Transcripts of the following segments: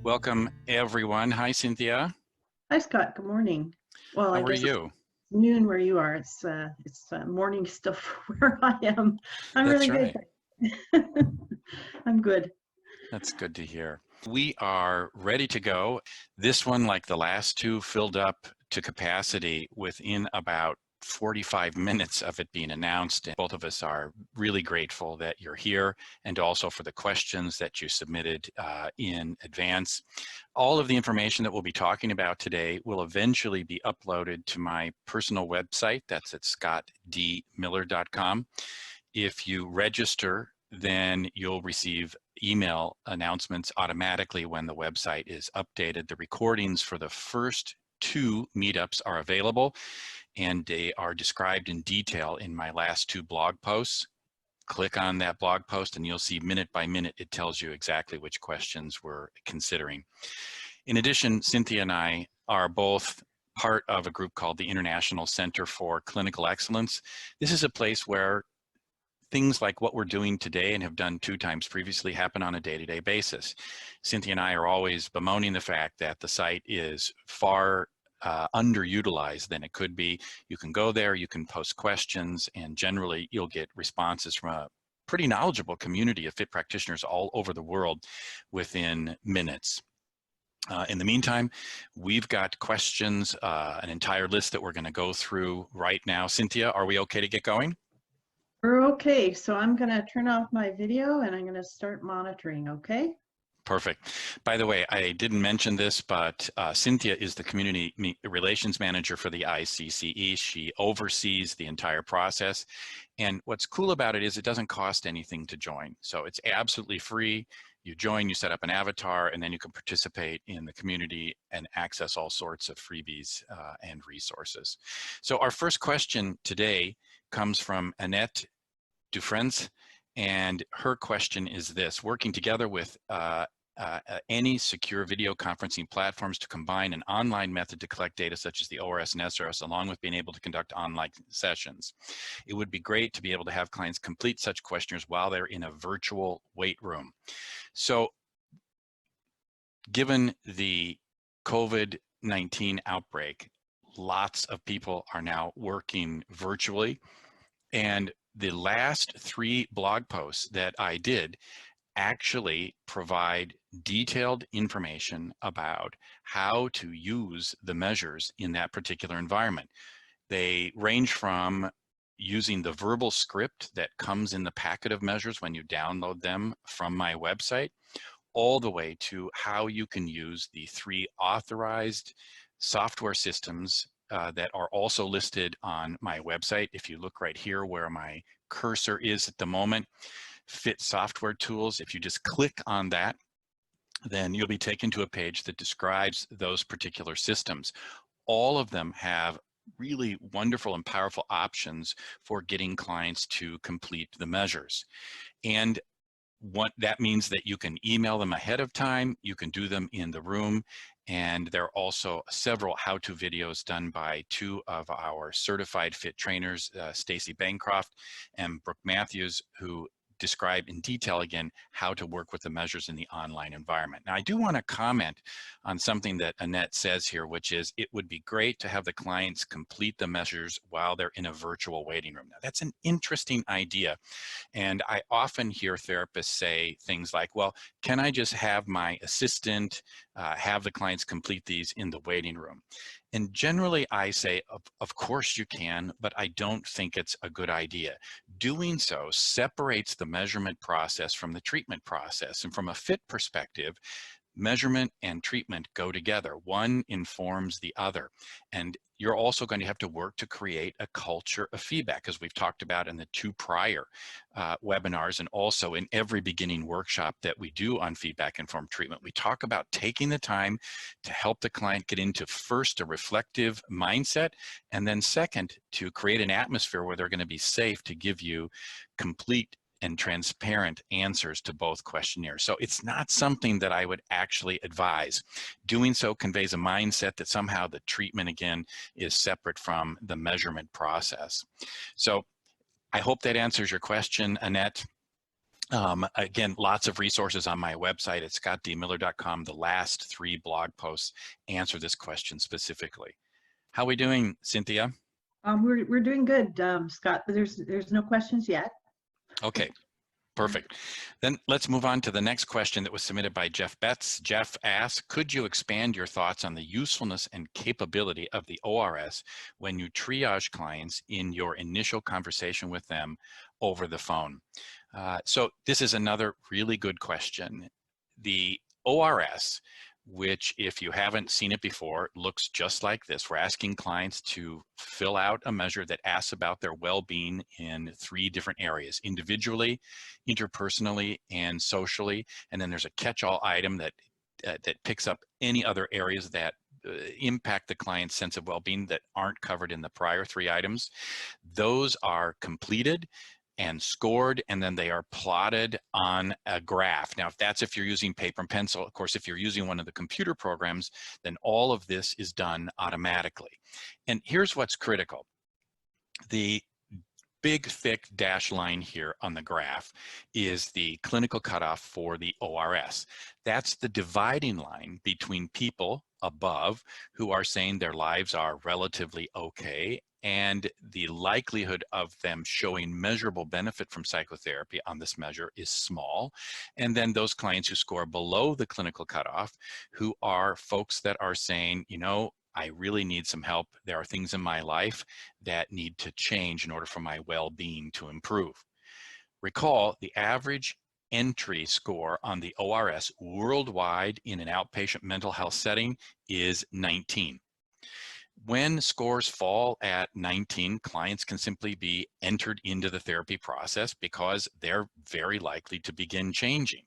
Welcome, everyone. Hi, Cynthia. Hi, Scott. Good morning. Well, How I are guess it's you? noon where you are. It's morning stuff where I am. I'm That's really good. right. I'm good. That's good to hear. We are ready to go. This one, like the last two, filled up to capacity within about 45 minutes of it being announced. And both of us are really grateful that you're here and also for the questions that you submitted in advance. All of the information that we'll be talking about today will eventually be uploaded to my personal website. That's at scottdmiller.com. If you register, then you'll receive email announcements automatically when the website is updated. The recordings for the first two meetups are available, and they are described in detail in my last two blog posts. Click on that blog post and you'll see minute by minute, it tells you exactly which questions we're considering. In addition, Cynthia and I are both part of a group called the International Center for Clinical Excellence. This is a place where things like what we're doing today and have done 2 times previously happen on a day-to-day basis. Cynthia and I are always bemoaning the fact that the site is far underutilized than it could be. You can go there, you can post questions, and generally you'll get responses from a pretty knowledgeable community of fit practitioners all over the world within minutes. In the meantime, we've got questions, an entire list that we're going to go through right now. Cynthia, are we okay to get going? We're okay. So I'm going to turn off my video and I'm going to start monitoring, okay? Perfect. By the way, I didn't mention this, but Cynthia is the Community Relations Manager for the ICCE. She oversees the entire process. And what's cool about it is it doesn't cost anything to join. So it's absolutely free. You join, you set up an avatar, and then you can participate in the community and access all sorts of freebies and resources. So our first question today comes from Annette Dufresne, and her question is this: working together with any secure video conferencing platforms to combine an online method to collect data such as the ORS and SRS, along with being able to conduct online sessions. It would be great to be able to have clients complete such questionnaires while they're in a virtual wait room. So given the COVID-19 outbreak, lots of people are now working virtually, and the last 3 blog posts that I did actually provide detailed information about how to use the measures in that particular environment. They range from using the verbal script that comes in the packet of measures when you download them from my website, all the way to how you can use the 3 authorized software systems that are also listed on my website. If you look right here where my cursor is at the moment, Fit Software Tools, if you just click on that, then you'll be taken to a page that describes those particular systems. All of them have really wonderful and powerful options for getting clients to complete the measures. And what that means that you can email them ahead of time, you can do them in the room, and there are also several how-to videos done by 2 of our certified fit trainers, Stacy Bancroft and Brooke Matthews, who describe in detail again how to work with the measures in the online environment. Now, I do want to comment on something that Annette says here, which is it would be great to have the clients complete the measures while they're in a virtual waiting room. Now, that's an interesting idea. And I often hear therapists say things like, well, can I just have my assistant have the clients complete these in the waiting room? And generally I say, of course you can, but I don't think it's a good idea. Doing so separates the measurement process from the treatment process. And from a fit perspective, measurement and treatment go together. One informs the other. And you're also going to have to work to create a culture of feedback, as we've talked about in the 2 prior webinars, and also in every beginning workshop that we do on feedback-informed treatment. We talk about taking the time to help the client get into, first, a reflective mindset, and then second, to create an atmosphere where they're going to be safe to give you complete and transparent answers to both questionnaires. So it's not something that I would actually advise. Doing so conveys a mindset that somehow the treatment, again, is separate from the measurement process. So I hope that answers your question, Annette. Again, lots of resources on my website at scottdmiller.com. The last 3 blog posts answer this question specifically. How are we doing, Cynthia? We're doing good, Scott. There's no questions yet. Okay, perfect. Then let's move on to the next question that was submitted by Jeff Betts. Jeff asks, could you expand your thoughts on the usefulness and capability of the ORS when you triage clients in your initial conversation with them over the phone? So this is another really good question. The ORS, which if you haven't seen it before, looks just like this. We're asking clients to fill out a measure that asks about their well-being in 3 different areas: individually, interpersonally, and socially. And then there's a catch-all item that picks up any other areas that impact the client's sense of well-being that aren't covered in the prior 3 items. Those are completed and scored, and then they are plotted on a graph. Now, if you're using paper and pencil, of course, if you're using one of the computer programs, then all of this is done automatically. And here's what's critical. The big thick dash line here on the graph is the clinical cutoff for the ORS. That's the dividing line between people above who are saying their lives are relatively okay, and the likelihood of them showing measurable benefit from psychotherapy on this measure is small. And then those clients who score below the clinical cutoff, who are folks that are saying, you know, I really need some help. There are things in my life that need to change in order for my well-being to improve. Recall, the average entry score on the ORS worldwide in an outpatient mental health setting is 19. When scores fall at 19, clients can simply be entered into the therapy process because they're very likely to begin changing.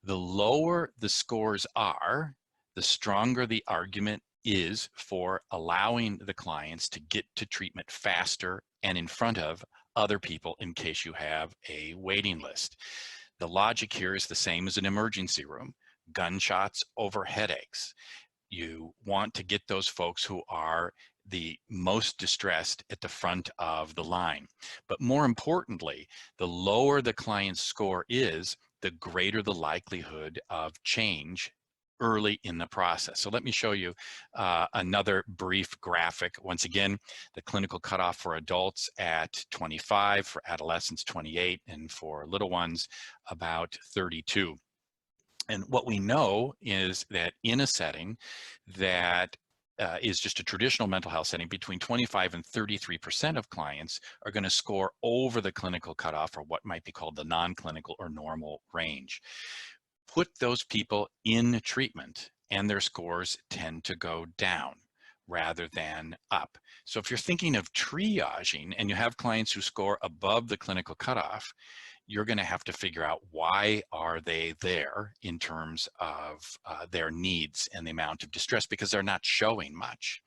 The lower the scores are, the stronger the argument is for allowing the clients to get to treatment faster and in front of other people in case you have a waiting list. The logic here is the same as an emergency room: gunshots over headaches. You want to get those folks who are the most distressed at the front of the line. But more importantly, the lower the client's score is, the greater the likelihood of change early in the process. So let me show you another brief graphic. Once again, the clinical cutoff for adults at 25, for adolescents 28, and for little ones about 32. And what we know is that in a setting that is just a traditional mental health setting, between 25 and 33% of clients are going to score over the clinical cutoff, or what might be called the non-clinical or normal range. Put those people in treatment and their scores tend to go down rather than up. So if you're thinking of triaging and you have clients who score above the clinical cutoff, you're going to have to figure out why are they there in terms of their needs and the amount of distress, because they're not showing much.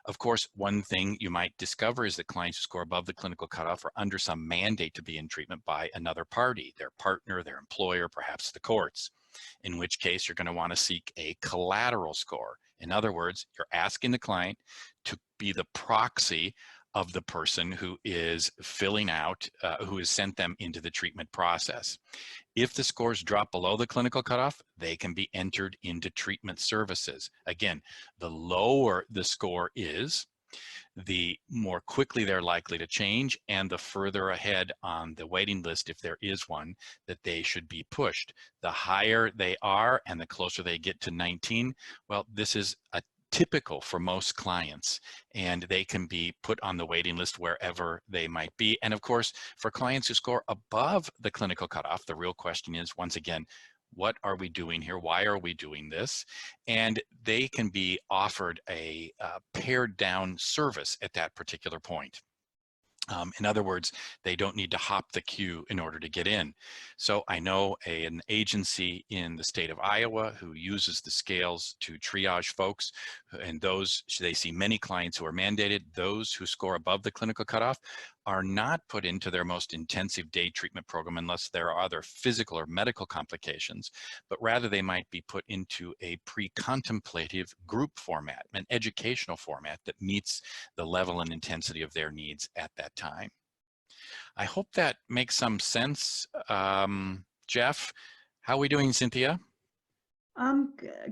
Of course, one thing you might discover is that clients who score above the clinical cutoff are under some mandate to be in treatment by another party, their partner, their employer, perhaps the courts, in which case you're going to want to seek a collateral score. In other words, you're asking the client to be the proxy of the person who is filling out, who has sent them into the treatment process. If the scores drop below the clinical cutoff, they can be entered into treatment services. Again, the lower the score is, the more quickly they're likely to change, and the further ahead on the waiting list, if there is one, that they should be pushed. The higher they are and the closer they get to 19, well, this is a typical for most clients, and they can be put on the waiting list wherever they might be. And of course, for clients who score above the clinical cutoff, the real question is, once again, what are we doing here? Why are we doing this? And they can be offered a pared down service at that particular point. In other words, they don't need to hop the queue in order to get in. So I know an agency in the state of Iowa who uses the scales to triage folks, and those, they see many clients who are mandated. Those who score above the clinical cutoff are not put into their most intensive day treatment program unless there are other physical or medical complications, but rather they might be put into a pre-contemplative group format, an educational format that meets the level and intensity of their needs at that time. I hope that makes some sense. Jeff, how are we doing, Cynthia?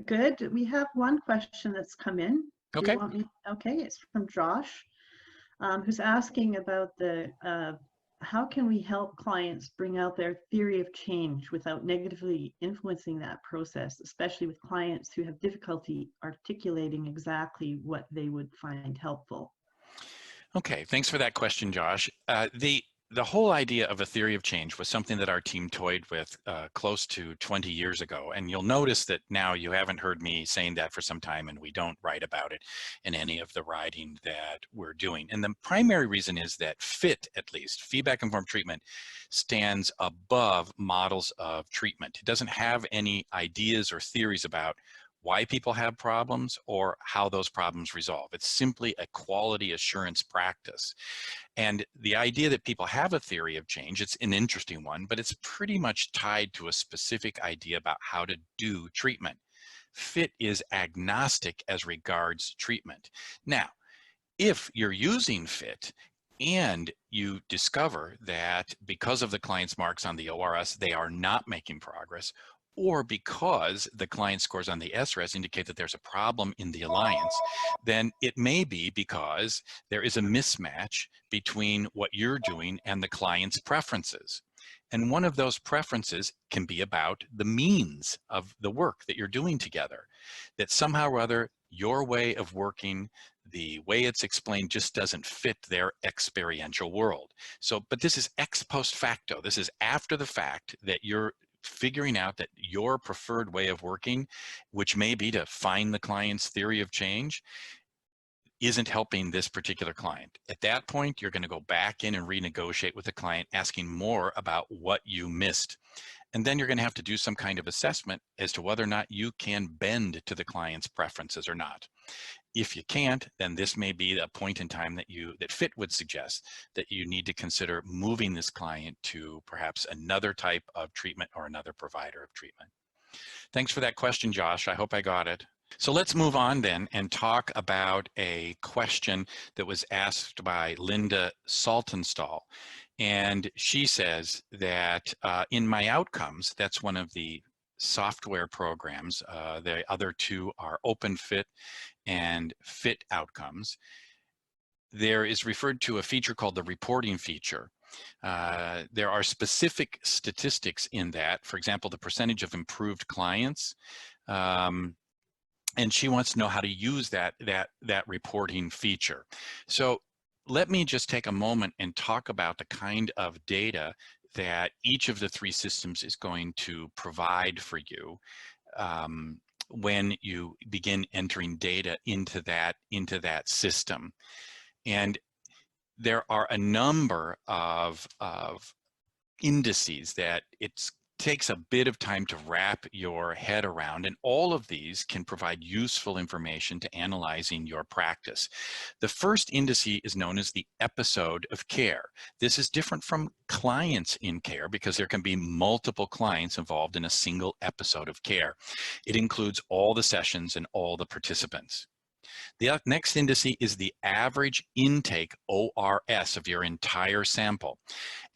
Good. We have one question that's come in. Do you Okay. want me? Okay, it's from Josh, who's asking about how can we help clients bring out their theory of change without negatively influencing that process, especially with clients who have difficulty articulating exactly what they would find helpful. Okay, thanks for that question, Josh. The whole idea of a theory of change was something that our team toyed with close to 20 years ago. And you'll notice that now you haven't heard me saying that for some time, and we don't write about it in any of the writing that we're doing. And the primary reason is that FIT, at least, feedback-informed treatment, stands above models of treatment. It doesn't have any ideas or theories about why people have problems or how those problems resolve. It's simply a quality assurance practice. And the idea that people have a theory of change, it's an interesting one, but it's pretty much tied to a specific idea about how to do treatment. FIT is agnostic as regards treatment. Now, if you're using FIT and you discover that because of the client's marks on the ORS, they are not making progress, or because the client scores on the SRS indicate that there's a problem in the alliance, then it may be because there is a mismatch between what you're doing and the client's preferences. And one of those preferences can be about the means of the work that you're doing together, that somehow or other your way of working, the way it's explained, just doesn't fit their experiential world. So, but this is ex post facto. This is after the fact that you're figuring out that your preferred way of working, which may be to find the client's theory of change, isn't helping this particular client. At that point, you're going to go back in and renegotiate with the client, asking more about what you missed. And then you're going to have to do some kind of assessment as to whether or not you can bend to the client's preferences or not. If you can't, then this may be a point in time that FIT would suggest that you need to consider moving this client to perhaps another type of treatment or another provider of treatment. Thanks for that question, Josh. I hope I got it. So let's move on then and talk about a question that was asked by Linda Saltonstall. And she says that in my outcomes, that's one of the software programs. The other two are OpenFit and FIT outcomes. There is referred to a feature called the reporting feature. There are specific statistics in that, for example, the percentage of improved clients, and she wants to know how to use that reporting feature. So let me just take a moment and talk about the kind of data that each of the three systems is going to provide for you when you begin entering data into that system. And there are a number of indices that it takes a bit of time to wrap your head around, and all of these can provide useful information to analyzing your practice. The first indice is known as the episode of care. This is different from clients in care because there can be multiple clients involved in a single episode of care. It includes all the sessions and all the participants. The next indice is the average intake ORS of your entire sample.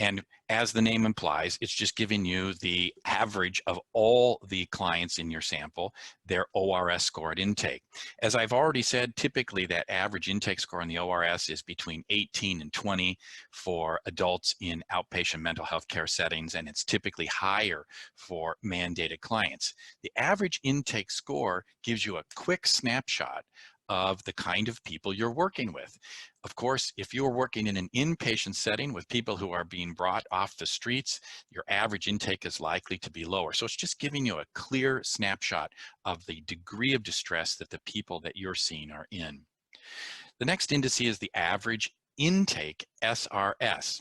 And as the name implies, it's just giving you the average of all the clients in your sample, their ORS score at intake. As I've already said, typically that average intake score on the ORS is between 18 and 20 for adults in outpatient mental health care settings, and it's typically higher for mandated clients. The average intake score gives you a quick snapshot of the kind of people you're working with. Of course, if you're working in an inpatient setting with people who are being brought off the streets, your average intake is likely to be lower. So it's just giving you a clear snapshot of the degree of distress that the people that you're seeing are in. The next indice is the average intake SRS.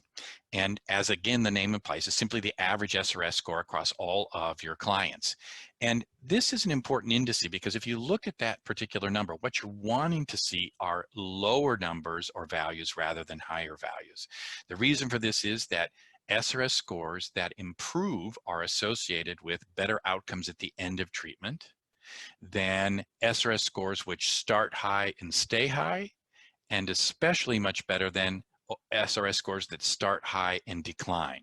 And as again, the name implies, is simply the average SRS score across all of your clients. And this is an important indice because if you look at that particular number, what you're wanting to see are lower numbers or values rather than higher values. The reason for this is that SRS scores that improve are associated with better outcomes at the end of treatment than SRS scores which start high and stay high, and especially much better than SRS scores that start high and decline.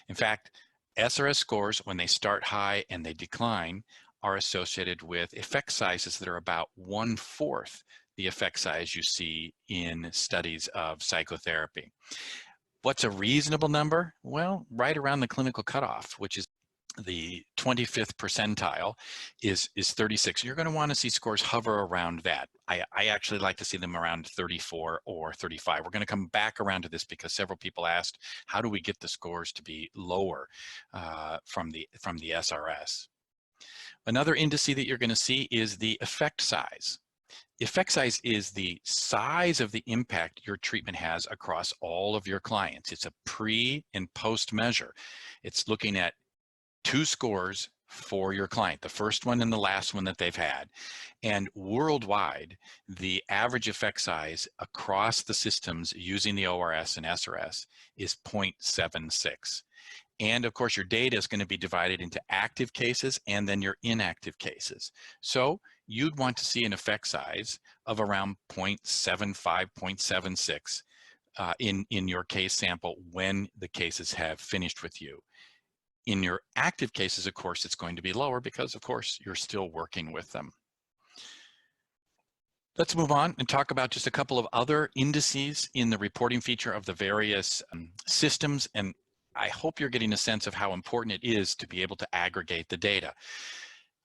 In fact, SRS scores, when they start high and they decline, are associated with effect sizes that are about 1/4 the effect size you see in studies of psychotherapy. What's a reasonable number? Well, right around the clinical cutoff, which is the 25th percentile, is 36. You're going to want to see scores hover around that. I actually like to see them around 34 or 35. We're going to come back around to this because several people asked, how do we get the scores to be lower from the SRS? Another indice that you're going to see is the effect size. Effect size is the size of the impact your treatment has across all of your clients. It's a pre and post measure. It's looking at 2 scores for your client, the first one and the last one that they've had. And worldwide, the average effect size across the systems using the ORS and SRS is 0.76. And of course, your data is going to be divided into active cases and then your inactive cases. So you'd want to see an effect size of around 0.75, 0.76 in your case sample when the cases have finished with you. In your active cases, of course, it's going to be lower because, of course, you're still working with them. Let's move on and talk about just a couple of other indices in the reporting feature of the various systems. And I hope you're getting a sense of how important it is to be able to aggregate the data.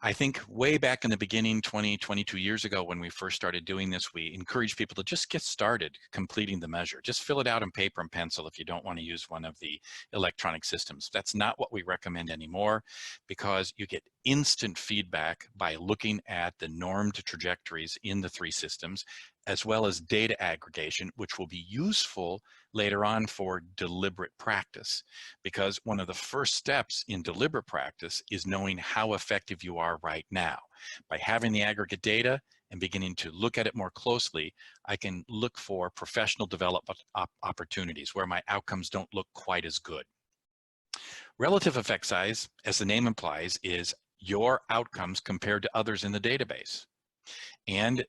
I think way back in the beginning, 22 years ago, when we first started doing this, we encouraged people to just get started completing the measure. Just fill it out on paper and pencil if you don't want to use one of the electronic systems. That's not what we recommend anymore because you get instant feedback by looking at the normed trajectories in the 3 systems, as well as data aggregation, which will be useful later on for deliberate practice. Because one of the first steps in deliberate practice is knowing how effective you are right now. By having the aggregate data and beginning to look at it more closely, I can look for professional development opportunities where my outcomes don't look quite as good. Relative effect size, as the name implies, is your outcomes compared to others in the database. And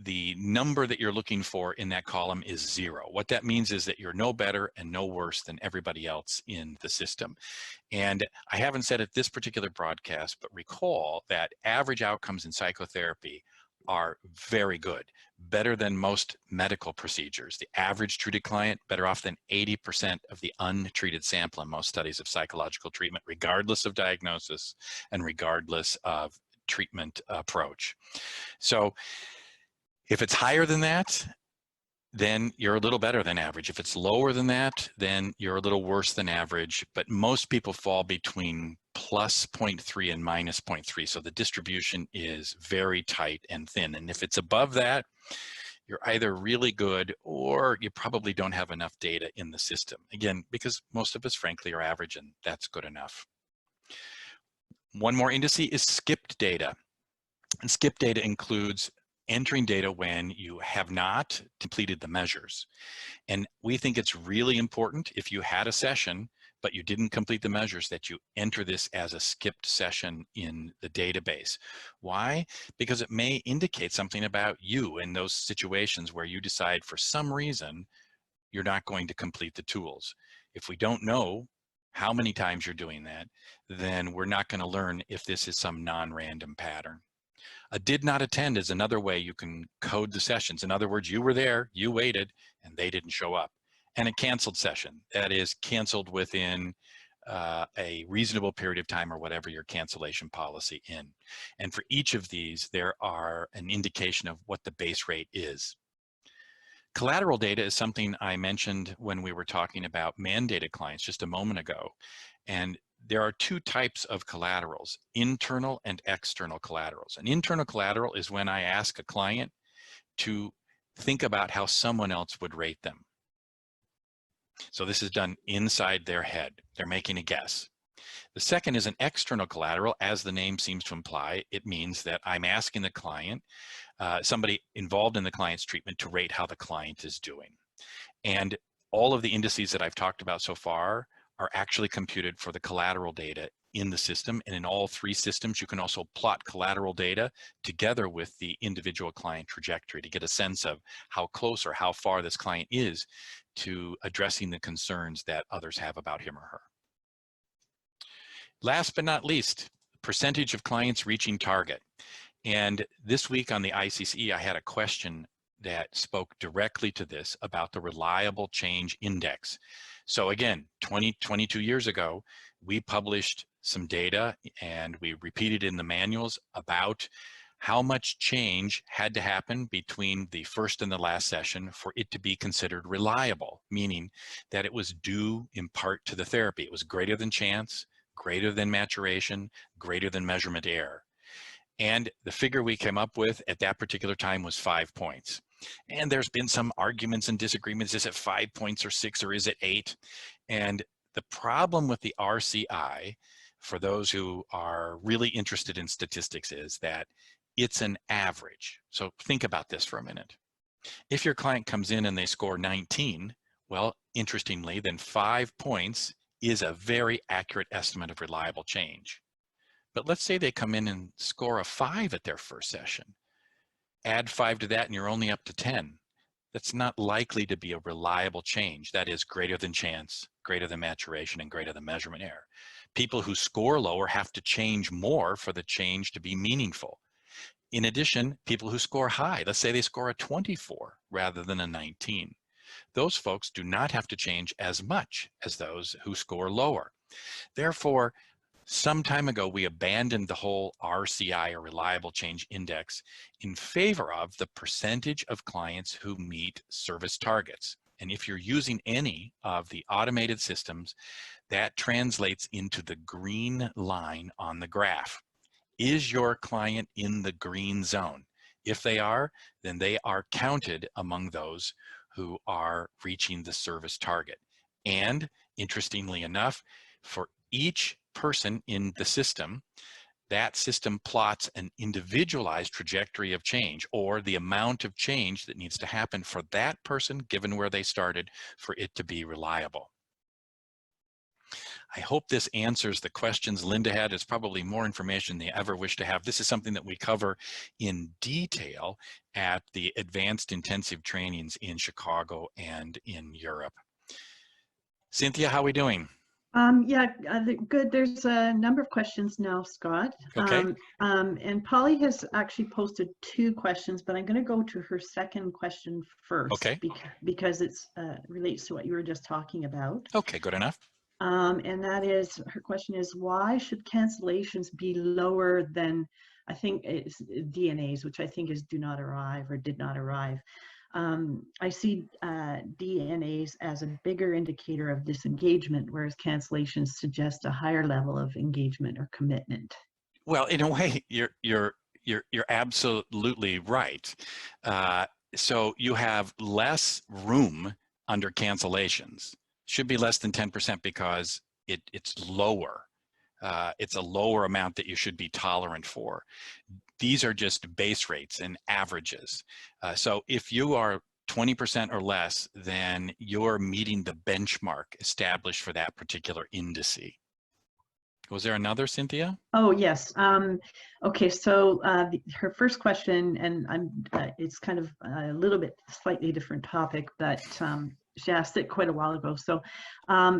the number that you're looking for in that column is 0. What that means is that you're no better and no worse than everybody else in the system. And I haven't said it this particular broadcast, but recall that average outcomes in psychotherapy are very good, better than most medical procedures. The average treated client better off than 80% of the untreated sample in most studies of psychological treatment, regardless of diagnosis and regardless of treatment approach. So if it's higher than that, then you're a little better than average. If it's lower than that, then you're a little worse than average. But most people fall between plus 0.3 and minus 0.3. So the distribution is very tight and thin. And if it's above that, you're either really good or you probably don't have enough data in the system. Again, because most of us, frankly, are average, and that's good enough. One more indice is skipped data. And skipped data includes entering data when you have not completed the measures. And we think it's really important if you had a session, but you didn't complete the measures, that you enter this as a skipped session in the database. Why? Because it may indicate something about you in those situations where you decide for some reason you're not going to complete the tools. If we don't know how many times you're doing that, then we're not going to learn if this is some non-random pattern. A did not attend is another way you can code the sessions. In other words, you were there, you waited, and they didn't show up. And a canceled session, that is canceled within a reasonable period of time or whatever your cancellation policy in. And for each of these, there are an indication of what the base rate is. Collateral data is something I mentioned when we were talking about mandated clients just a moment ago. And there are 2 types of collaterals, internal and external collaterals. An internal collateral is when I ask a client to think about how someone else would rate them. So this is done inside their head. They're making a guess. The second is an external collateral. As the name seems to imply, it means that I'm asking the client, somebody involved in the client's treatment, to rate how the client is doing. And all of the indices that I've talked about so far are actually computed for the collateral data in the system. And in all three systems, you can also plot collateral data together with the individual client trajectory to get a sense of how close or how far this client is to addressing the concerns that others have about him or her. Last but not least, percentage of clients reaching target. And this week on the ICCE, I had a question that spoke directly to this about the reliable change index. So again, 22 years ago, we published some data and we repeated in the manuals about how much change had to happen between the first and the last session for it to be considered reliable, meaning that it was due in part to the therapy. It was greater than chance, greater than maturation, greater than measurement error. And the figure we came up with at that particular time was 5 points. And there's been some arguments and disagreements. Is it 5 points or 6 or is it 8? And the problem with the RCI, for those who are really interested in statistics, is that it's an average. So think about this for a minute. If your client comes in and they score 19, well, interestingly, then 5 points is a very accurate estimate of reliable change. But let's say they come in and score a 5 at their first session. Add 5 to that and you're only up to 10. That's not likely to be a reliable change. That is greater than chance, greater than maturation, and greater than measurement error. People who score lower have to change more for the change to be meaningful. In addition, people who score high, let's say they score a 24 rather than a 19. Those folks do not have to change as much as those who score lower. Therefore, some time ago, we abandoned the whole RCI, or reliable change index, in favor of the percentage of clients who meet service targets. And if you're using any of the automated systems, that translates into the green line on the graph. Is your client in the green zone? If they are, then they are counted among those who are reaching the service target. And interestingly enough, for each person in the system, that system plots an individualized trajectory of change, or the amount of change that needs to happen for that person given where they started for it to be reliable. I hope this answers the questions Linda had. It's probably more information they ever wish to have. This is something that we cover in detail at the advanced intensive trainings in Chicago and in Europe. Cynthia, how are we doing? Yeah, good. There's a number of questions now, Scott. Okay. And Polly has actually posted 2 questions, but I'm going to go to her second question first, Okay. because it relates to what you were just talking about. Okay, good enough. And that is, her question is, why should cancellations be lower than, I think it's DNAs, which I think is do not arrive or did not arrive. I see DNAs as a bigger indicator of disengagement, whereas cancellations suggest a higher level of engagement or commitment. Well, in a way, you're absolutely right. So you have less room under cancellations. Should be less than 10% because it's lower. It's a lower amount that you should be tolerant for. These are just base rates and averages. So if you are 20% or less, then you're meeting the benchmark established for that particular indice. Was there another, Cynthia? Oh, yes. Okay, so her first question, and it's kind of a little bit slightly different topic, but she asked it quite a while ago. So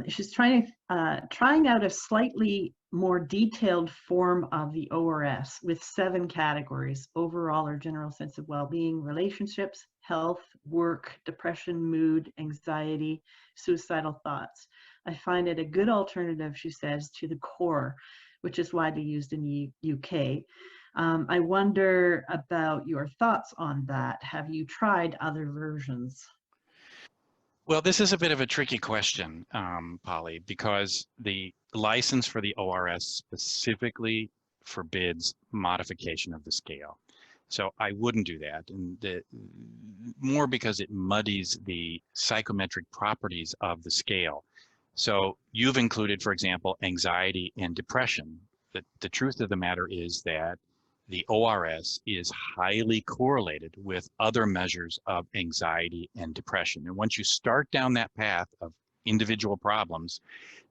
she's trying out a slightly more detailed form of the ORS with 7 categories: overall or general sense of well-being, relationships, health, work, depression, mood, anxiety, suicidal thoughts. I find it a good alternative, she says, to the core, which is widely used in the UK. I wonder about your thoughts on that. Have you tried other versions? Well, this is a bit of a tricky question, Polly, because the license for the ORS specifically forbids modification of the scale. So I wouldn't do that, and more because it muddies the psychometric properties of the scale. So you've included, for example, anxiety and depression. The truth of the matter is that the ORS is highly correlated with other measures of anxiety and depression. And once you start down that path of individual problems,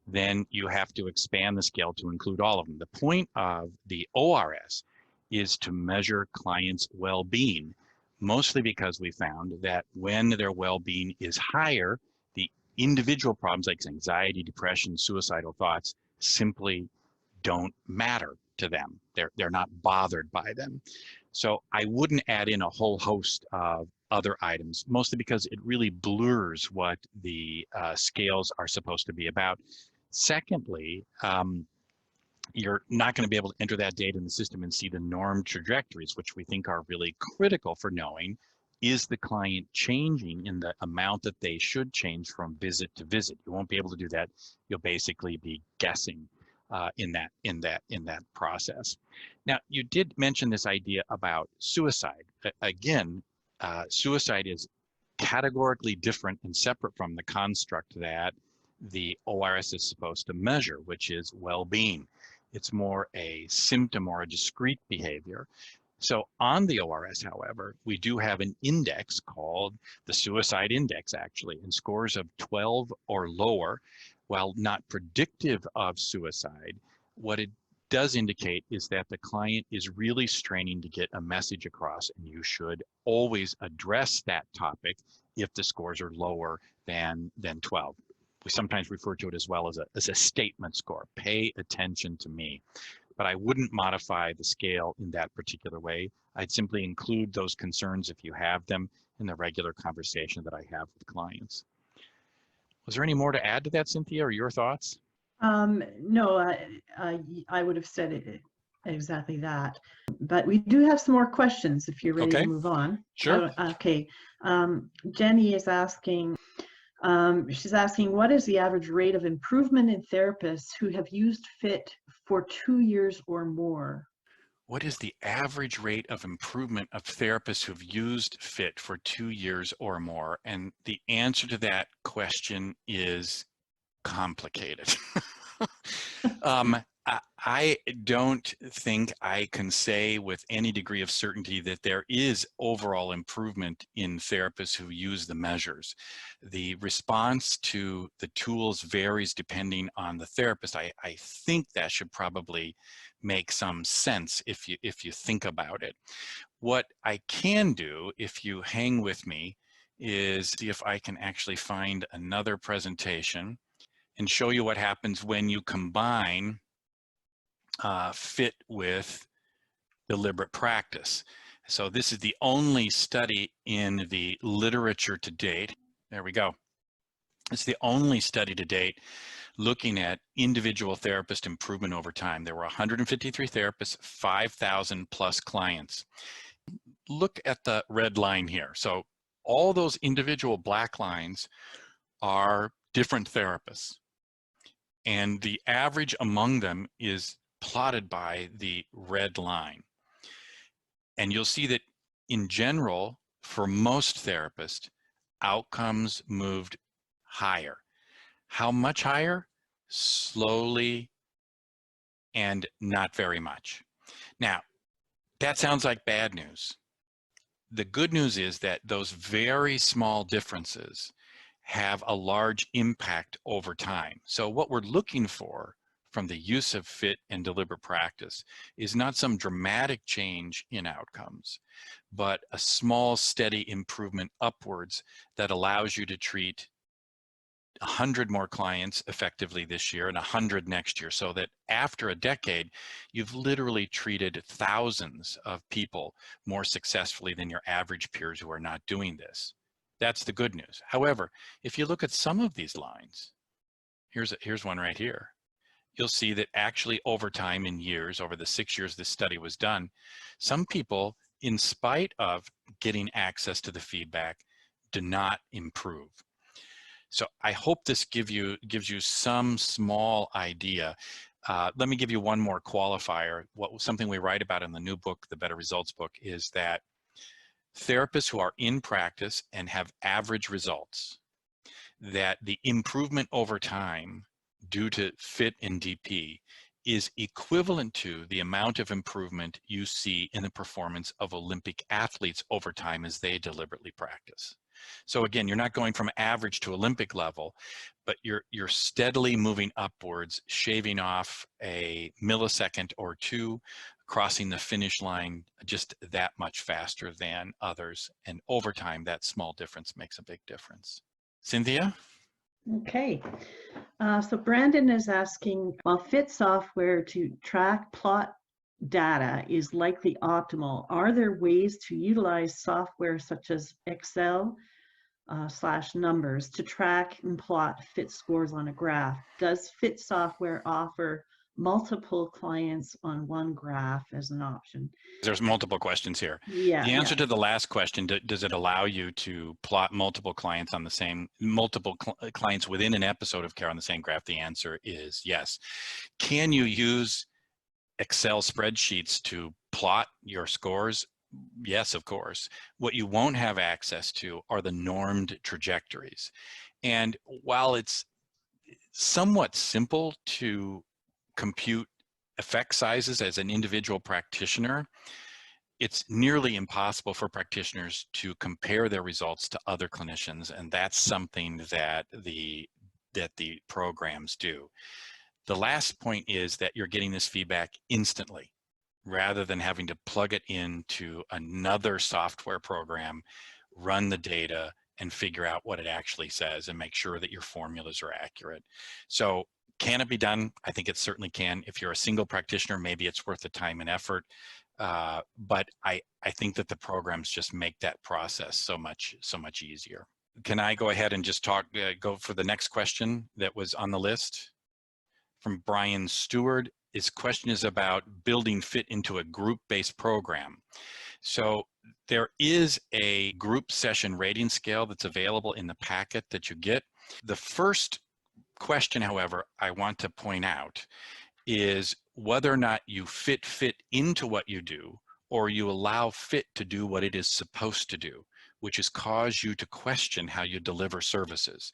then you have to expand the scale to include all of them. The point of the ORS is to measure clients' well-being, mostly because we found that when their well-being is higher, the individual problems like anxiety, depression, suicidal thoughts simply don't matter to them. They're not bothered by them. So I wouldn't add in a whole host of other items, mostly because it really blurs what the scales are supposed to be about. Secondly, you're not going to be able to enter that data in the system and see the norm trajectories, which we think are really critical for knowing, is the client changing in the amount that they should change from visit to visit? You won't be able to do that. You'll basically be guessing in that process. Now, you did mention this idea about suicide. Again, suicide is categorically different and separate from the construct that the ORS is supposed to measure, which is well-being. It's more a symptom or a discrete behavior. So on the ORS, however, we do have an index called the suicide index, actually, and scores of 12 or lower, while not predictive of suicide, what it does indicate is that the client is really straining to get a message across, and you should always address that topic if the scores are lower than 12. We sometimes refer to it as well as a statement score. Pay attention to me. But I wouldn't modify the scale in that particular way. I'd simply include those concerns if you have them in the regular conversation that I have with clients. Was there any more to add to that, Cynthia, or your thoughts? No, I would have said it exactly that. But we do have some more questions if you're ready to move on. Sure. Okay. Jenny is asking, she's asking, what is the average rate of improvement in therapists who have used FIT for 2 years or more? What is the average rate of improvement of therapists who've used FIT for 2 years or more? And the answer to that question is complicated. I don't think I can say with any degree of certainty that there is overall improvement in therapists who use the measures. The response to the tools varies depending on the therapist. I think that should probably make some sense if you think about it. What I can do, if you hang with me, is see if I can actually find another presentation and show you what happens when you combine FIT with deliberate practice. So this is the only study in the literature to date. There we go. It's the only study to date looking at individual therapist improvement over time. There were 153 therapists, 5,000 plus clients. Look at the red line here. So all those individual black lines are different therapists. And the average among them is plotted by the red line. And you'll see that in general, for most therapists, outcomes moved higher. How much higher? Slowly and not very much. Now, that sounds like bad news. The good news is that those very small differences have a large impact over time. So what we're looking for from the use of FIT and deliberate practice is not some dramatic change in outcomes, but a small, steady improvement upwards that allows you to treat 100 more clients effectively this year and 100 next year, so that after a decade, you've literally treated thousands of people more successfully than your average peers who are not doing this. That's the good news. However, if you look at some of these lines, here's one right here. You'll see that actually over time, in years, over the 6 years this study was done, some people, in spite of getting access to the feedback, do not improve. So I hope this gives you some small idea. Let me give you one more qualifier. Something we write about in the new book, the Better Results book, is that therapists who are in practice and have average results, that the improvement over time due to FIT and DP is equivalent to the amount of improvement you see in the performance of Olympic athletes over time as they deliberately practice. So again, you're not going from average to Olympic level, but you're steadily moving upwards, shaving off a millisecond or two, crossing the finish line just that much faster than others. And over time, that small difference makes a big difference. Cynthia? Okay. So Brandon is asking, while fit software to track plot data is likely optimal, are there ways to utilize software such as Excel / numbers to track and plot fit scores on a graph? Does fit software offer multiple clients on one graph as an option? There's multiple questions here. Yeah, The answer yeah. to the last question, does it allow you to plot multiple clients on the same, clients within an episode of care on the same graph? The answer is yes. Can you use Excel spreadsheets to plot your scores? Yes, of course. What you won't have access to are the normed trajectories. And while it's somewhat simple to compute effect sizes as an individual practitioner, it's nearly impossible for practitioners to compare their results to other clinicians, and that's something that the programs do. The last point is that you're getting this feedback instantly, rather than having to plug it into another software program, run the data, and figure out what it actually says and make sure that your formulas are accurate. So can it be done? I think it certainly can. If you're a single practitioner, maybe it's worth the time and effort. But I think that the programs just make that process so much easier. Can I go ahead and just go for the next question that was on the list? From Brian Stewart. His question is about building fit into a group-based program. So there is a group session rating scale that's available in the packet that you get. The first question, however, I want to point out is whether or not you fit into what you do, or you allow fit to do what it is supposed to do, which is cause you to question how you deliver services.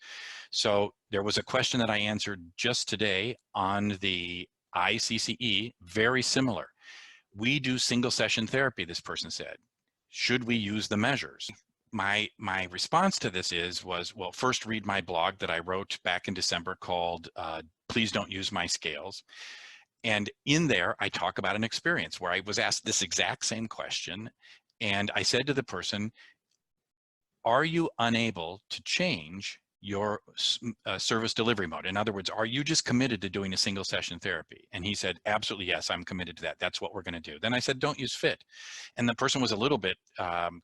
So there was a question that I answered just today on the ICCE, very similar. We do single session therapy, this person said. Should we use the measures? My response to this was, well, first read my blog that I wrote back in December called Please Don't Use My Scales. And in there, I talk about an experience where I was asked this exact same question. And I said to the person, are you unable to change your service delivery mode? In other words, are you just committed to doing a single session therapy? And he said, absolutely, yes, I'm committed to that. That's what we're going to do. Then I said, don't use fit. And the person was a little bit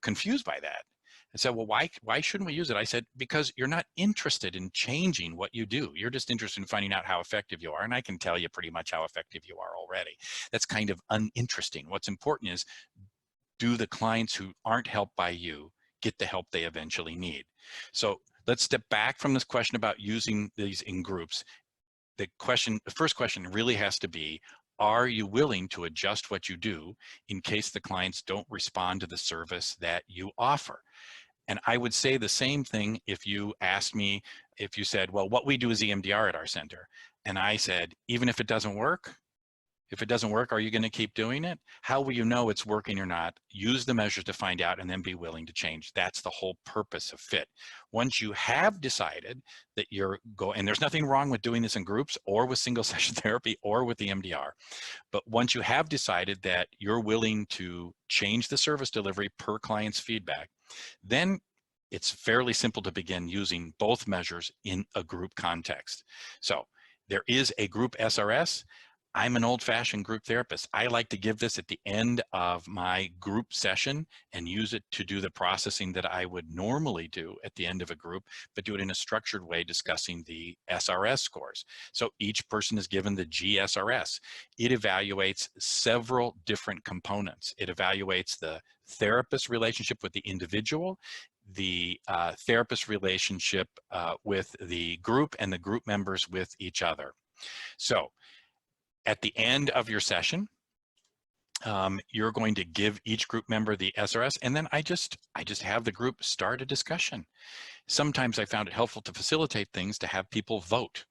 confused by that. I said, well, why shouldn't we use it? I said, because you're not interested in changing what you do. You're just interested in finding out how effective you are. And I can tell you pretty much how effective you are already. That's kind of uninteresting. What's important is, do the clients who aren't helped by you get the help they eventually need? So let's step back from this question about using these in groups. The first question really has to be, are you willing to adjust what you do in case the clients don't respond to the service that you offer? And I would say the same thing if you asked me, if you said, well, what we do is EMDR at our center. And I said, even if it doesn't work, are you going to keep doing it? How will you know it's working or not? Use the measures to find out and then be willing to change. That's the whole purpose of fit. Once you have decided that and there's nothing wrong with doing this in groups or with single session therapy or with the MDR, but once you have decided that you're willing to change the service delivery per client's feedback, then it's fairly simple to begin using both measures in a group context. So there is a group SRS. I'm an old-fashioned group therapist. I like to give this at the end of my group session and use it to do the processing that I would normally do at the end of a group, but do it in a structured way, discussing the SRS scores. So each person is given the GSRS. It evaluates several different components. It evaluates the therapist relationship with the individual, the therapist relationship with the group, and the group members with each other. So at the end of your session, you're going to give each group member the SRS, and then I just have the group start a discussion. Sometimes I found it helpful to facilitate things to have people vote.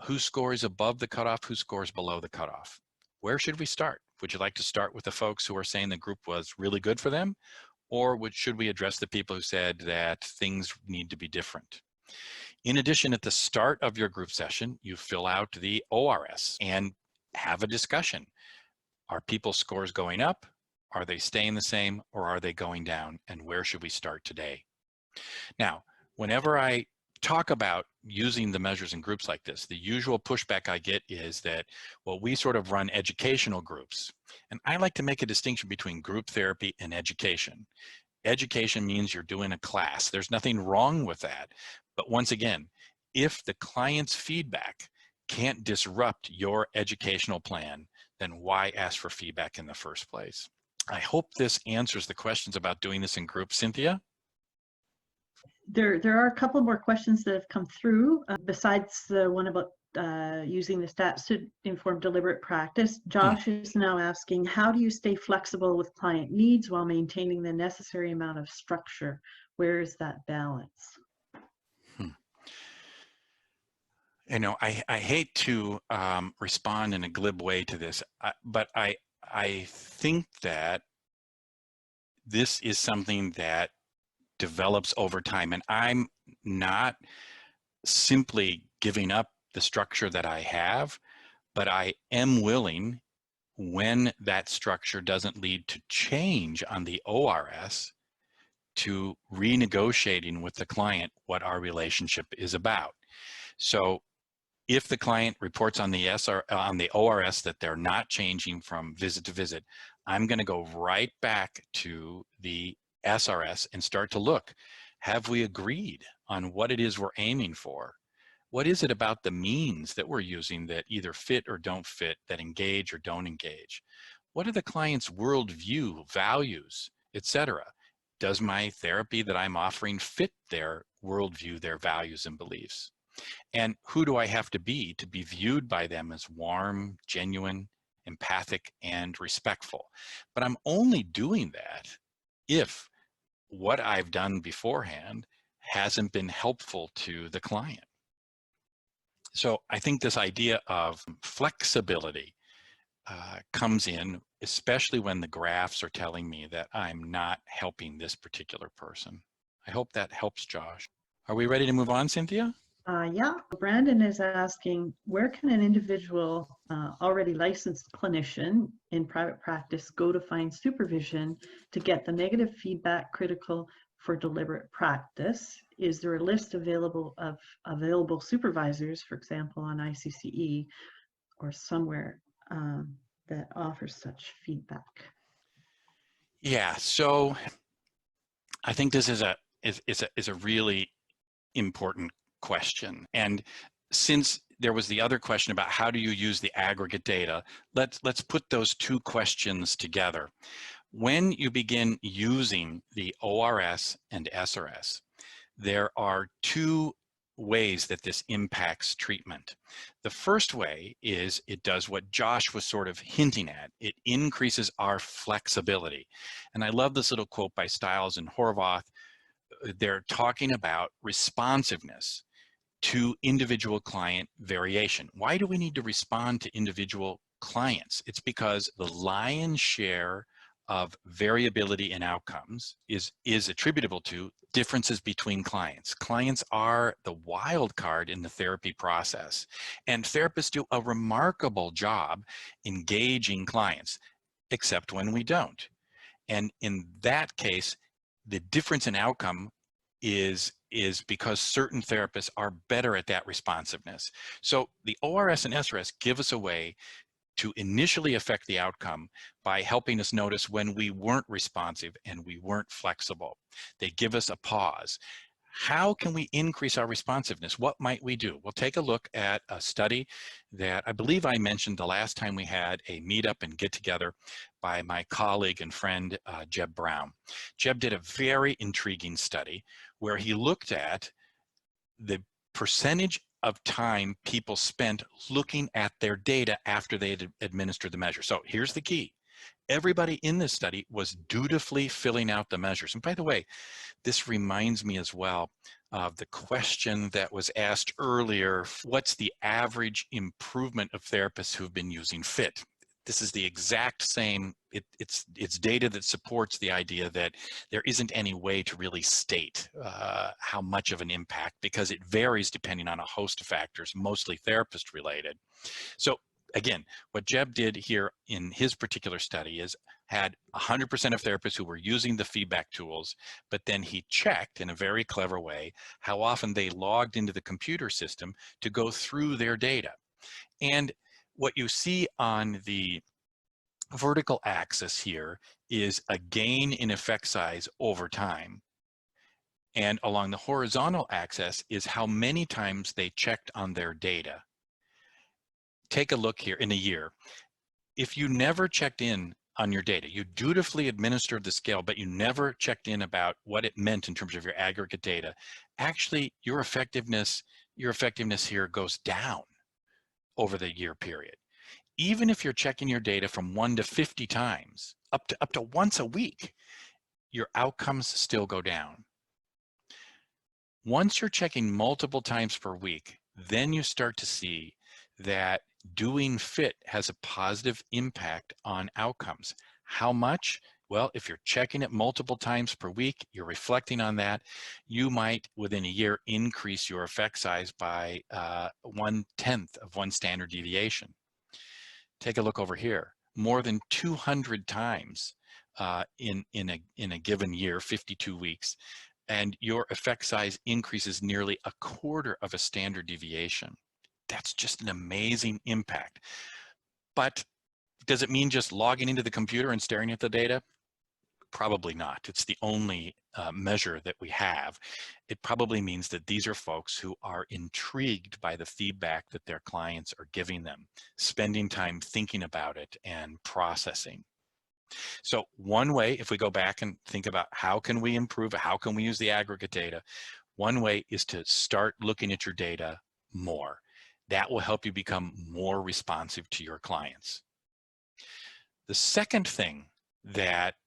Who scores above the cutoff, who scores below the cutoff? Where should we start? Would you like to start with the folks who are saying the group was really good for them? or should we address the people who said that things need to be different? In addition, at the start of your group session, you fill out the ORS and have a discussion. Are people's scores going up? Are they staying the same, or are they going down? And where should we start today? Now, whenever I talk about using the measures in groups like this, the usual pushback I get is that, well, we sort of run educational groups. And I like to make a distinction between group therapy and education. Education means you're doing a class. There's nothing wrong with that. But once again, if the client's feedback can't disrupt your educational plan, then why ask for feedback in the first place? I hope this answers the questions about doing this in groups, Cynthia. There are a couple more questions that have come through besides the one about using the stats to inform deliberate practice. Josh is now asking, how do you stay flexible with client needs while maintaining the necessary amount of structure? Where is that balance? You know, I hate to respond in a glib way to this, but I think that this is something that develops over time, and I'm not simply giving up the structure that I have, but I am willing, when that structure doesn't lead to change on the ORS, to renegotiating with the client what our relationship is about. So if the client reports on the ORS that they're not changing from visit to visit, I'm going to go right back to the SRS and start to look. Have we agreed on what it is we're aiming for? What is it about the means that we're using that either fit or don't fit, that engage or don't engage? What are the client's worldview, values, etc.? Does my therapy that I'm offering fit their worldview, their values and beliefs? And who do I have to be viewed by them as warm, genuine, empathic, and respectful? But I'm only doing that if what I've done beforehand hasn't been helpful to the client. So I think this idea of flexibility comes in, especially when the graphs are telling me that I'm not helping this particular person. I hope that helps, Josh. Are we ready to move on, Cynthia? Yeah, Brandon is asking, where can an individual already licensed clinician in private practice go to find supervision to get the negative feedback critical for deliberate practice? Is there a list available of available supervisors, for example, on ICCE or somewhere that offers such feedback? Yeah, so I think this is a really important question. And since there was the other question about how do you use the aggregate data, let's put those two questions together. When you begin using the ORS and SRS, there are two ways that this impacts treatment. The first way is it does what Josh was sort of hinting at. It increases our flexibility. And I love this little quote by Stiles and Horvath. They're talking about responsiveness to individual client variation. Why do we need to respond to individual clients? It's because the lion's share of variability in outcomes is attributable to differences between clients. Clients are the wild card in the therapy process, and therapists do a remarkable job engaging clients, except when we don't. And in that case, the difference in outcome is because certain therapists are better at that responsiveness. So the ORS and SRS give us a way to initially affect the outcome by helping us notice when we weren't responsive and we weren't flexible. They give us a pause. How can we increase our responsiveness? What might we do? We'll take a look at a study that I believe I mentioned the last time we had a meetup and get together by my colleague and friend, Jeb Brown. Jeb did a very intriguing study where he looked at the percentage of time people spent looking at their data after they had administered the measure. So here's the key. Everybody in this study was dutifully filling out the measures. And by the way, this reminds me as well of the question that was asked earlier, what's the average improvement of therapists who've been using FIT? This is the exact same, it's data that supports the idea that there isn't any way to really state how much of an impact, because it varies depending on a host of factors, mostly therapist related. So again, what Jeb did here in his particular study is had 100% of therapists who were using the feedback tools, but then he checked in a very clever way how often they logged into the computer system to go through their data. And what you see on the vertical axis here is a gain in effect size over time. And along the horizontal axis is how many times they checked on their data. Take a look here in a year. If you never checked in on your data, you dutifully administered the scale, but you never checked in about what it meant in terms of your aggregate data, actually your effectiveness here goes down over the year period. Even if you're checking your data from 1 to 50 times, up to once a week, your outcomes still go down. Once you're checking multiple times per week, then you start to see that doing fit has a positive impact on outcomes. How much? Well, if you're checking it multiple times per week, you're reflecting on that, you might within a year increase your effect size by 1/10 of one standard deviation. Take a look over here. More than 200 times in a given year, 52 weeks, and your effect size increases nearly 1/4 of a standard deviation. That's just an amazing impact. But does it mean just logging into the computer and staring at the data? Probably not. It's the only measure that we have. It probably means that these are folks who are intrigued by the feedback that their clients are giving them, spending time thinking about it and processing. So one way, if we go back and think about how can we improve, how can we use the aggregate data, one way is to start looking at your data more. That will help you become more responsive to your clients. The second thing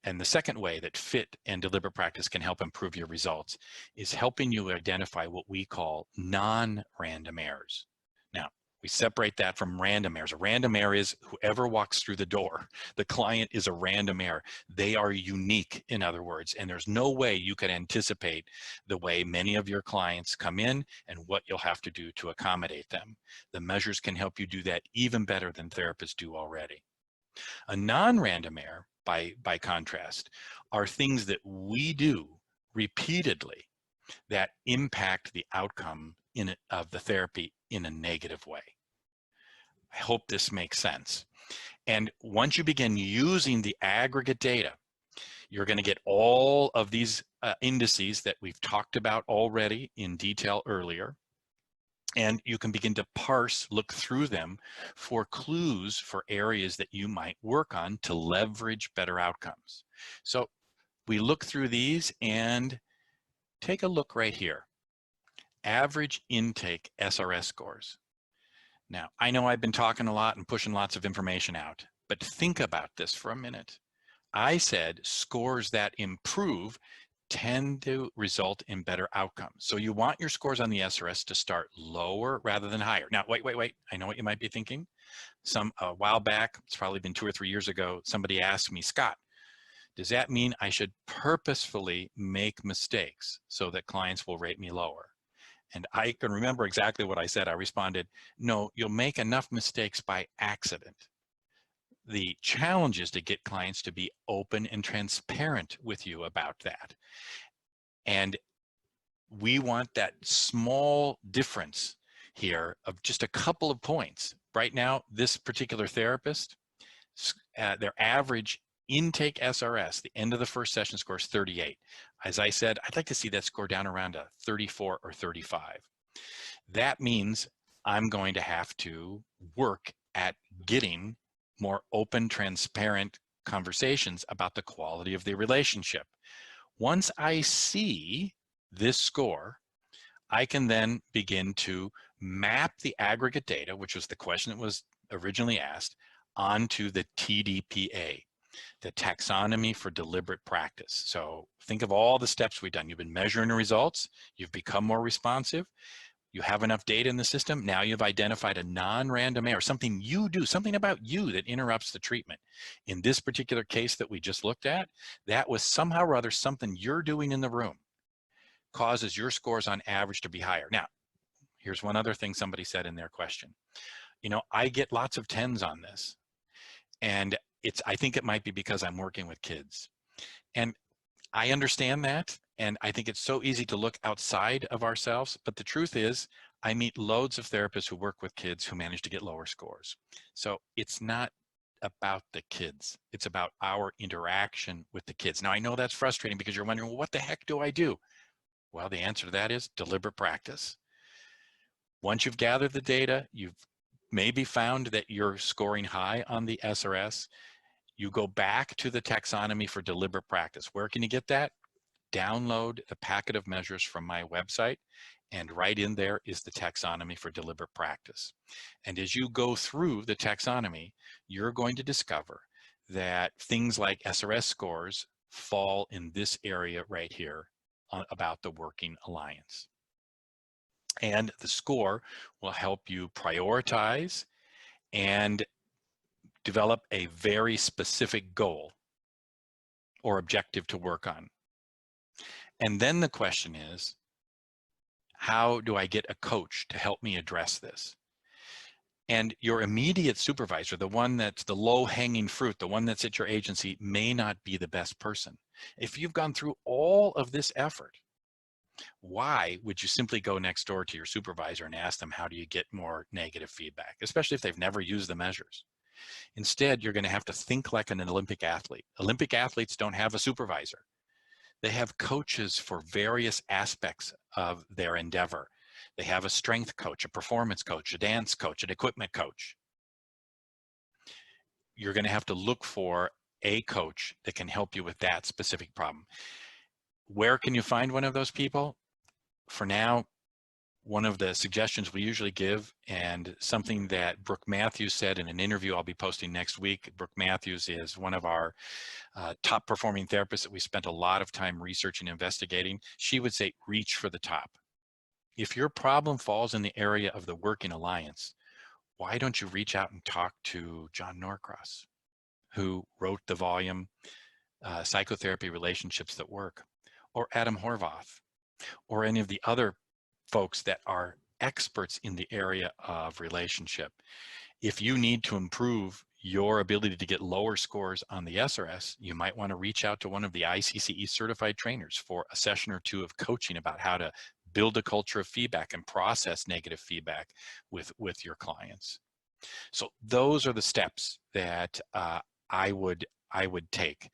and the second way that fit and deliberate practice can help improve your results is helping you identify what we call non-random errors. Now, we separate that from random errors. A random error is whoever walks through the door. The client is a random error. They are unique, in other words, and there's no way you can anticipate the way many of your clients come in and what you'll have to do to accommodate them. The measures can help you do that even better than therapists do already. A non-random error, by contrast, are things that we do repeatedly that impact the outcome of the therapy in a negative way. I hope this makes sense. And once you begin using the aggregate data, you're going to get all of these indices that we've talked about already in detail earlier. And you can begin to look through them for clues for areas that you might work on to leverage better outcomes. So we look through these and take a look right here. Average intake SRS scores. Now, I know I've been talking a lot and pushing lots of information out, but think about this for a minute. I said scores that improve tend to result in better outcomes. So you want your scores on the SRS to start lower rather than higher. Now, wait. I know what you might be thinking. A while back, it's probably been 2 or 3 years ago, somebody asked me, Scott, does that mean I should purposefully make mistakes so that clients will rate me lower? And I can remember exactly what I said. I responded, no, you'll make enough mistakes by accident. The challenge is to get clients to be open and transparent with you about that. And we want that small difference here of just a couple of points. Right now, this particular therapist, their average intake SRS, the end of the first session score is 38. As I said, I'd like to see that score down around a 34 or 35. That means I'm going to have to work at getting more open, transparent conversations about the quality of the relationship. Once I see this score, I can then begin to map the aggregate data, which was the question that was originally asked, onto the TDPA, the taxonomy for deliberate practice. So think of all the steps we've done. You've been measuring the results, you've become more responsive. You have enough data in the system. Now you've identified a non-random error, something you do, something about you that interrupts the treatment. In this particular case that we just looked at, that was somehow or other something you're doing in the room causes your scores on average to be higher. Now, here's one other thing somebody said in their question. You know, I get lots of 10s on this. And I think it might be because I'm working with kids. And I understand that. And I think it's so easy to look outside of ourselves. But the truth is, I meet loads of therapists who work with kids who manage to get lower scores. So it's not about the kids. It's about our interaction with the kids. Now, I know that's frustrating because you're wondering, well, what the heck do I do? Well, the answer to that is deliberate practice. Once you've gathered the data, you've maybe found that you're scoring high on the SRS, you go back to the taxonomy for deliberate practice. Where can you get that? Download the packet of measures from my website, and right in there is the taxonomy for deliberate practice. And as you go through the taxonomy, you're going to discover that things like SRS scores fall in this area right here about the working alliance. And the score will help you prioritize and develop a very specific goal or objective to work on. And then the question is, how do I get a coach to help me address this? And your immediate supervisor, the one that's the low-hanging fruit, the one that's at your agency, may not be the best person. If you've gone through all of this effort, why would you simply go next door to your supervisor and ask them, how do you get more negative feedback, especially if they've never used the measures? Instead, you're going to have to think like an Olympic athlete. Olympic athletes don't have a supervisor. They have coaches for various aspects of their endeavor. They have a strength coach, a performance coach, a dance coach, an equipment coach. You're going to have to look for a coach that can help you with that specific problem. Where can you find one of those people? For now, one of the suggestions we usually give, and something that Brooke Matthews said in an interview I'll be posting next week. Brooke Matthews is one of our top performing therapists that we spent a lot of time researching and investigating. She would say, reach for the top. If your problem falls in the area of the working alliance, why don't you reach out and talk to John Norcross, who wrote the volume, Psychotherapy Relationships That Work, or Adam Horvath, or any of the other folks that are experts in the area of relationship. If you need to improve your ability to get lower scores on the SRS, you might want to reach out to one of the ICCE certified trainers for a session or two of coaching about how to build a culture of feedback and process negative feedback with your clients. So those are the steps that I would take.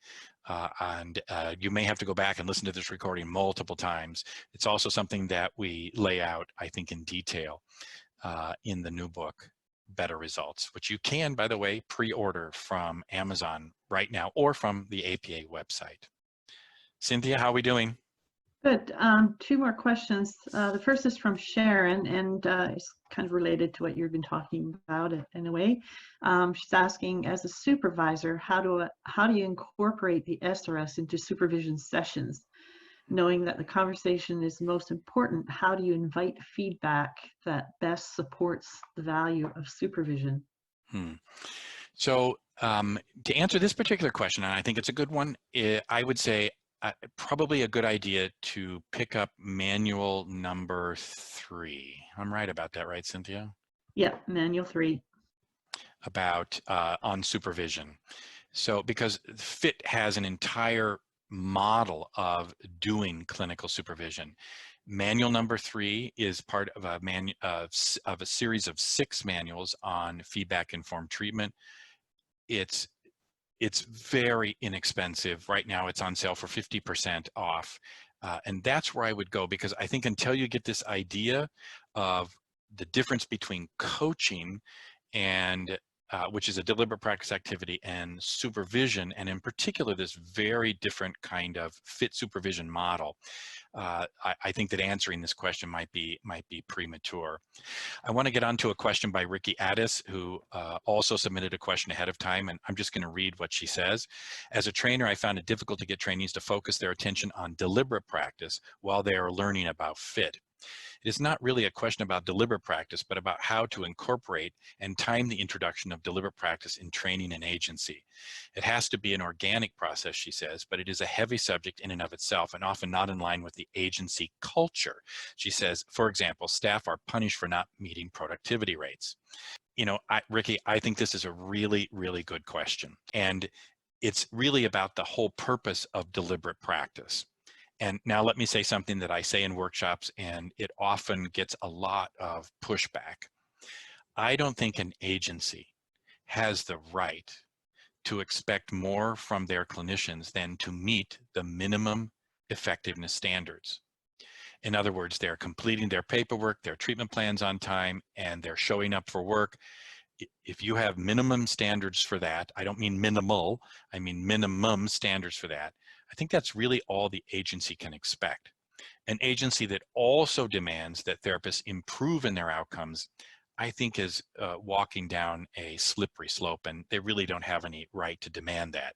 You may have to go back and listen to this recording multiple times. It's also something that we lay out, I think, in detail in the new book, Better Results, which you can, by the way, pre-order from Amazon right now or from the APA website. Cynthia, how are we doing? Good. Two more questions. The first is from Sharon, and it's kind of related to what you've been talking about in a way. She's asking, as a supervisor, how do you incorporate the SRS into supervision sessions? Knowing that the conversation is most important, how do you invite feedback that best supports the value of supervision? So to answer this particular question, and I think it's a good one, I would say probably a good idea to pick up manual number 3. I'm right about that, right, Cynthia? Yeah, manual 3. About on supervision. So because FIT has an entire model of doing clinical supervision. Manual number 3 is part of a series of 6 manuals on feedback-informed treatment. It's very inexpensive. Right now it's on sale for 50% off. And that's where I would go, because I think until you get this idea of the difference between coaching and which is a deliberate practice activity, and supervision, and in particular this very different kind of FIT supervision model, I think that answering this question might be premature. I want to get onto a question by Ricky Addis, who also submitted a question ahead of time, and I'm just going to read what she says. As a trainer, I found it difficult to get trainees to focus their attention on deliberate practice while they are learning about FIT. It is not really a question about deliberate practice, but about how to incorporate and time the introduction of deliberate practice in training and agency. It has to be an organic process, she says, but it is a heavy subject in and of itself and often not in line with the agency culture. She says, for example, staff are punished for not meeting productivity rates. You know, Ricky, I think this is a really, really good question. And it's really about the whole purpose of deliberate practice. And now let me say something that I say in workshops, and it often gets a lot of pushback. I don't think an agency has the right to expect more from their clinicians than to meet the minimum effectiveness standards. In other words, they're completing their paperwork, their treatment plans on time, and they're showing up for work. If you have minimum standards for that, I don't mean minimal, I mean minimum standards for that, I think that's really all the agency can expect. An agency that also demands that therapists improve in their outcomes, I think is walking down a slippery slope, and they really don't have any right to demand that.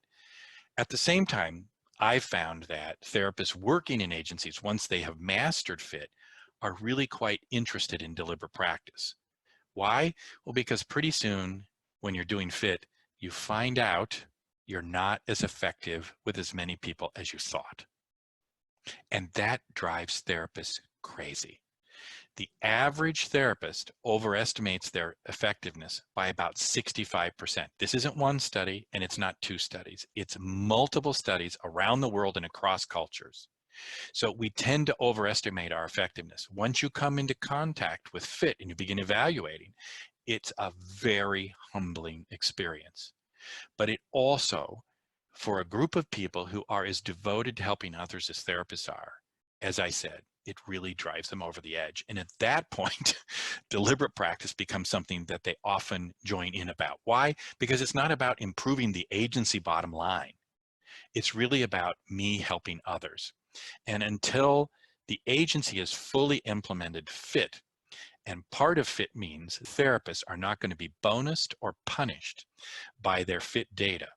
At the same time, I've found that therapists working in agencies, once they have mastered FIT, are really quite interested in deliberate practice. Why? Well, because pretty soon when you're doing FIT, you find out you're not as effective with as many people as you thought. And that drives therapists crazy. The average therapist overestimates their effectiveness by about 65%. This isn't one study and it's not two studies. It's multiple studies around the world and across cultures. So we tend to overestimate our effectiveness. Once you come into contact with FIT and you begin evaluating, it's a very humbling experience. But it also, for a group of people who are as devoted to helping others as therapists are, as I said, it really drives them over the edge. And at that point, deliberate practice becomes something that they often join in about. Why? Because it's not about improving the agency bottom line. It's really about me helping others. And until the agency has fully implemented FIT, and part of FIT means therapists are not going to be bonused or punished by their FIT data,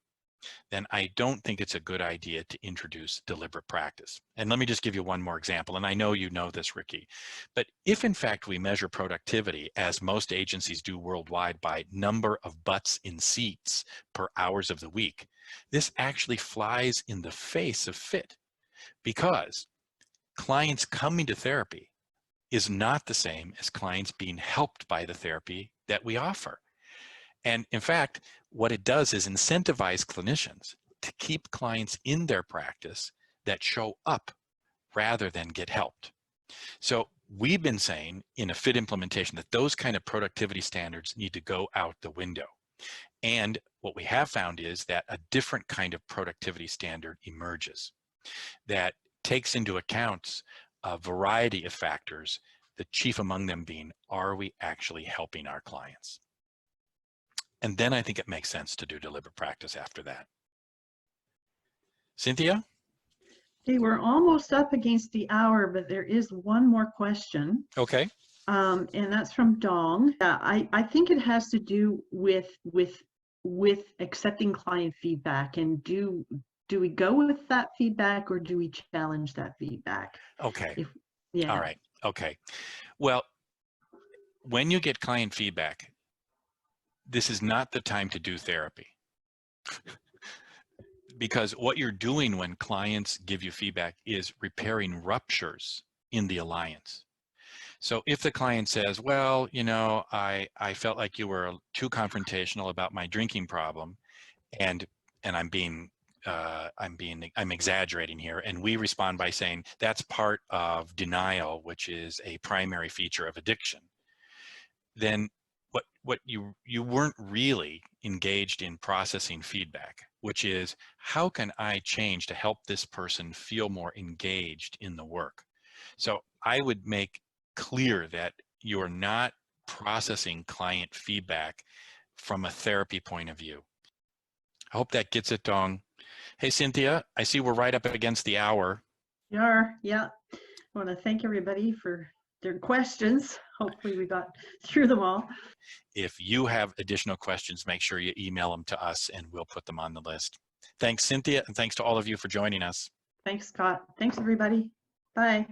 then I don't think it's a good idea to introduce deliberate practice. And let me just give you one more example, and I know you know this, Ricky, but if in fact we measure productivity, as most agencies do worldwide, by number of butts in seats per hours of the week, this actually flies in the face of FIT, because clients coming to therapy is not the same as clients being helped by the therapy that we offer. And in fact, what it does is incentivize clinicians to keep clients in their practice that show up rather than get helped. So we've been saying in a FIT implementation that those kind of productivity standards need to go out the window. And what we have found is that a different kind of productivity standard emerges that takes into account a variety of factors, the chief among them being, are we actually helping our clients? And then I think it makes sense to do deliberate practice after that. Cynthia? Okay, we're almost up against the hour, but there is one more question. Okay. And that's from Dong. I think it has to do with accepting client feedback, and do we go with that feedback or do we challenge that feedback? Okay. Yeah. All right. Okay. Well, when you get client feedback, this is not the time to do therapy. Because what you're doing when clients give you feedback is repairing ruptures in the alliance. So if the client says, well, you know, I felt like you were too confrontational about my drinking problem, and I'm exaggerating here, and we respond by saying that's part of denial, which is a primary feature of addiction, then what you weren't really engaged in processing feedback, which is how can I change to help this person feel more engaged in the work? So I would make clear that you're not processing client feedback from a therapy point of view. I hope that gets it, Dong. Hey, Cynthia, I see we're right up against the hour. We are, yeah. I want to thank everybody for their questions. Hopefully we got through them all. If you have additional questions, make sure you email them to us and we'll put them on the list. Thanks, Cynthia, and thanks to all of you for joining us. Thanks, Scott. Thanks, everybody. Bye.